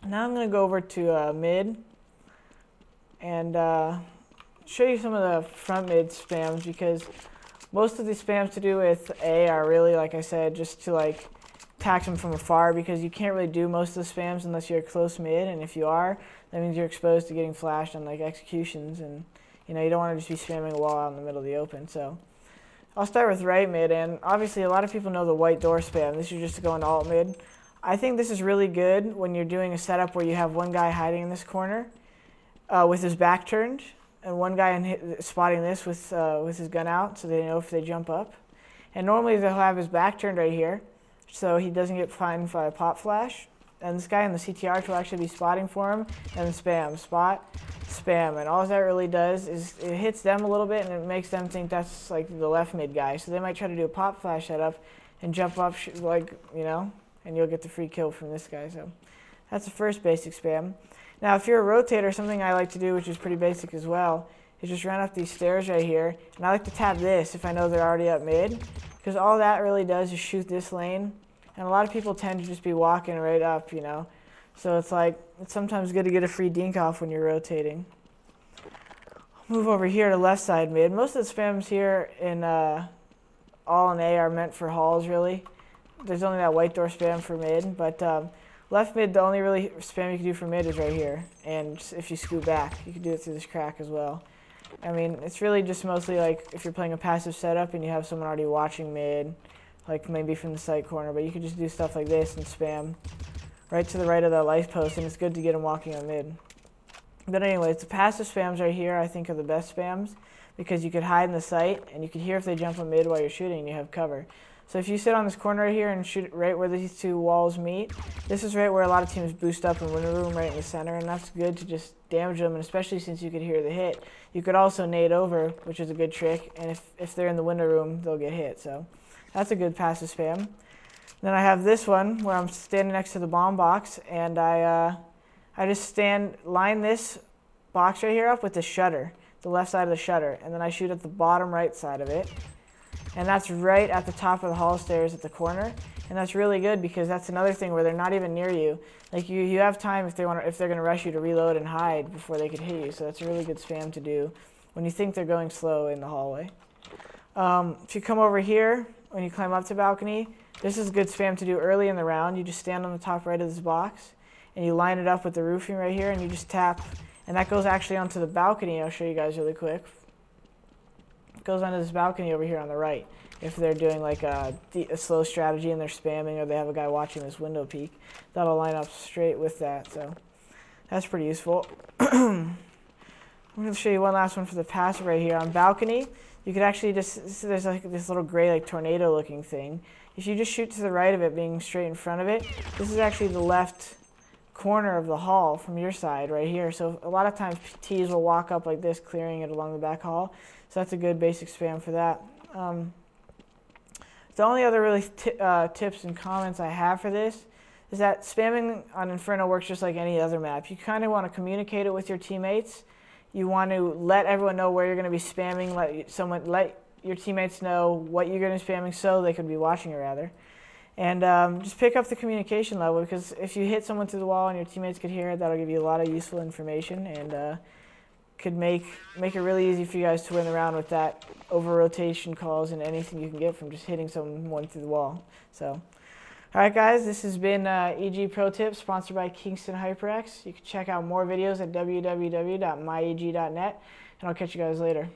Now I'm going to go over to mid and show you some of the front mid spams, because most of the spams to do with A are really, like I said, just to like attack them from afar, because you can't really do most of the spams unless you're close mid, and if you are, that means you're exposed to getting flashed on like executions, and you don't want to just be spamming a wall out in the middle of the open. So I'll start with right mid, and obviously a lot of people know the white door spam. This is just to go into alt mid. I think this is really good when you're doing a setup where you have one guy hiding in this corner with his back turned, and one guy spotting this with his gun out, so they know if they jump up. And normally they'll have his back turned right here, so he doesn't get fined by a pop flash. And this guy in the CTR will actually be spotting for him, and then spam, spot, spam. And all that really does is it hits them a little bit, and it makes them think that's like the left mid guy. So they might try to do a pop flash setup and jump up, and you'll get the free kill from this guy. So that's the first basic spam. Now, if you're a rotator, something I like to do, which is pretty basic as well, is just run up these stairs right here. And I like to tap this if I know they're already up mid, because all that really does is shoot this lane. And a lot of people tend to just be walking right up, So it's sometimes good to get a free dink off when you're rotating. I'll move over here to left side mid. Most of the spams here in all in A are meant for halls, really. There's only that white door spam for mid, but left mid, the only really spam you can do for mid is right here. And if you scoot back, you can do it through this crack as well. I mean, it's really just mostly like if you're playing a passive setup and you have someone already watching mid, like maybe from the side corner, but you can just do stuff like this and spam right to the right of that life post, and it's good to get them walking on mid. But anyways, the passive spams right here I think are the best spams, because you could hide in the site and you can hear if they jump on mid while you're shooting and you have cover. So if you sit on this corner right here and shoot right where these two walls meet, this is right where a lot of teams boost up and win a room right in the center, and that's good to just damage them, and especially since you could hear the hit. You could also nade over, which is a good trick, and if they're in the window room, they'll get hit. So that's a good passive spam. Then I have this one where I'm standing next to the bomb box, and I just line this box right here up with the shutter, the left side of the shutter, and then I shoot at the bottom right side of it. And that's right at the top of the hall stairs at the corner, and that's really good because that's another thing where they're not even near you. Like you have time if they're going to rush you to reload and hide before they could hit you. So that's a really good spam to do when you think they're going slow in the hallway. If you come over here when you climb up to balcony, this is a good spam to do early in the round. You just stand on the top right of this box, and you line it up with the roofing right here, and you just tap, and that goes actually onto the balcony. I'll show you guys really quick. Goes onto this balcony over here on the right. If they're doing like a slow strategy and they're spamming, or they have a guy watching this window peek, that'll line up straight with that. So that's pretty useful. I'm going to show you one last one for the passive right here. On balcony, you could actually just, there's like this little gray like tornado looking thing. If you just shoot to the right of it, being straight in front of it, this is actually the left corner of the hall from your side right here. So a lot of times Ts will walk up like this, clearing it along the back hall. So that's a good basic spam for that. The only other really tips and comments I have for this is that spamming on Inferno works just like any other map. You kind of want to communicate it with your teammates. You want to let everyone know where you're going to be spamming. Let your teammates know what you're going to be spamming, so they could be watching it rather. And just pick up the communication level, because if you hit someone through the wall and your teammates could hear it, that'll give you a lot of useful information, and could make it really easy for you guys to win the round with that over rotation calls and anything you can get from just hitting someone through the wall. So, all right, guys, this has been EG Pro Tips, sponsored by Kingston HyperX. You can check out more videos at www.myeg.net, and I'll catch you guys later.